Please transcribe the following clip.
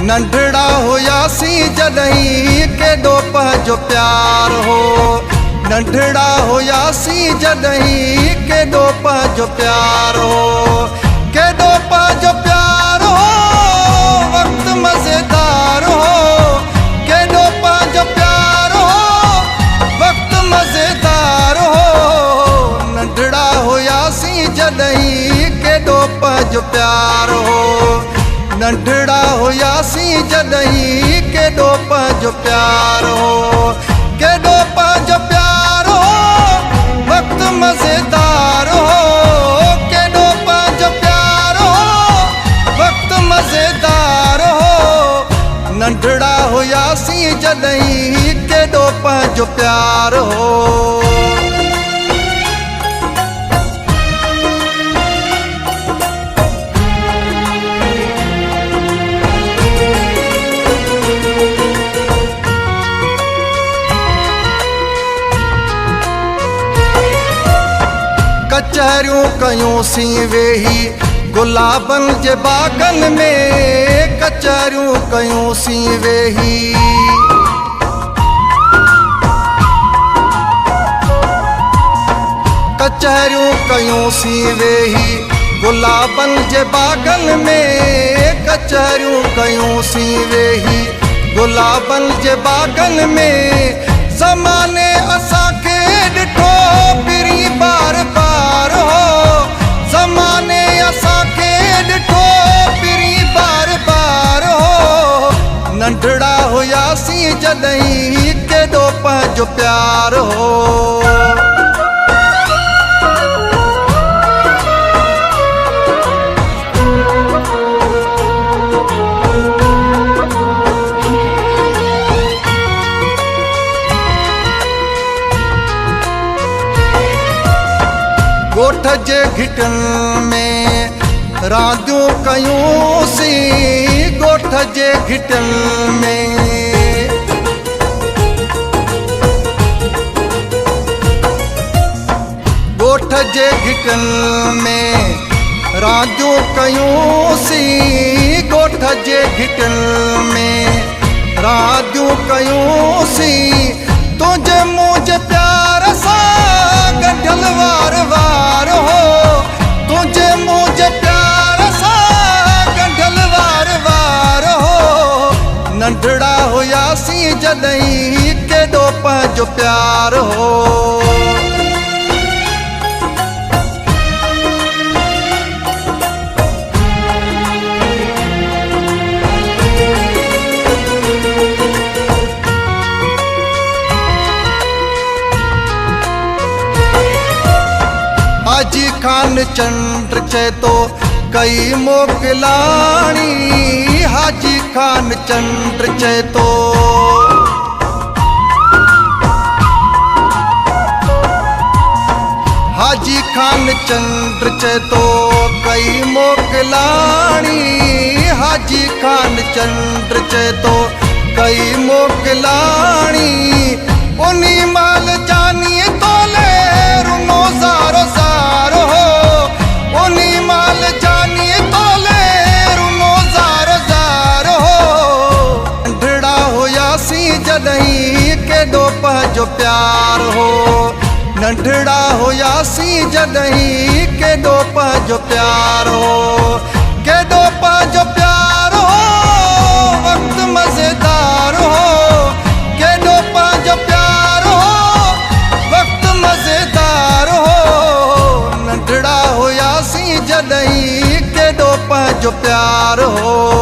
नंढड़ा हुयासीं जॾहिं केॾो पंहिंजो प्यार हो। नंढड़ा हुयासीं जॾहिं केॾो पंहिंजो प्यार हो। केॾो पंहिंजो प्यार हो, वक़्तु मज़ेदार हो। केॾो पंहिंजो प्यार हो, वक़्तु मज़ेदार हो। नंढड़ा हुयासीं जॾहिं केॾो पंहिंजो प्यार हो। नंढड़ा हुयासीं जॾहिं केॾो पंहिंजो प्यार हो। केॾो पंहिंजो प्यार हो, वक़्तु मज़ेदार हो। केॾो पंहिंजो प्यार हो, वक़्तु मज़ेदार हो। नंढड़ा हुयासीं जॾहिं केॾो पंहिंजो प्यार हो। कचहरियूं कयूंसीं वेही गुलाबनि जे बाग़नि में। कचहरियूं कयूंसीं वेही। कचहरियूं कयूंसीं वेही गुलाबनि जे बाग़नि में। कचहरियूं कयूंसीं वेही गुलाबनि जे बाग़नि में। ज़माने असांखे ॾिठो पिरी बार बार हो। ज़माने असांखे ॾिठो पिरी बार बार हो। नंढड़ा हुयासीं जॾहिं केॾो पंहिंजो प्यार हो। ॻोठ जे घिटनि में रांदियूं कयूंसीं। ॻोठ जे घिटनि में। ॻोठ जे घिटनि में रांदियूं कयूंसीं। ॻोठ जे घिटनि में रांदियूं कयूंसीं। तुंहिंजे मुंहिंजे प्यार सां गंढियल वार वार हो। तुंहिंजे मुंहिंजे प्यार सां गंढियल वार वार हो। नंढड़ा हुयासीं जॾहिं केॾो पंहिंजो प्यार हो। हाजी खान चंड चए तो कई मोकिलाणी। हाजी खान चंड चए तो हाजी खान चंड चए तो कई मोकिलाणी। हाजी खान चंड चए तो कई मोकिलाणी। उनी माल जानी तोले रुनो ज़ारो ज़ारो हो। उनी माल जानी तोले रुनो ज़ारो ज़ारो हो। नंढड़ा हुयासीं जॾहिं केॾो पंहिंजो प्यार हो। नंढड़ा हुयासीं जॾहिं केॾो पंहिंजो प्यार हो। केॾो पंहिंजो प्यार हो, वक़्तु मज़ेदार हो। केॾो पंहिंजो प्यार हो, वक़्तु मज़ेदार हो। नंढड़ा हुयासीं जॾहिं केॾो पंहिंजो प्यार हो।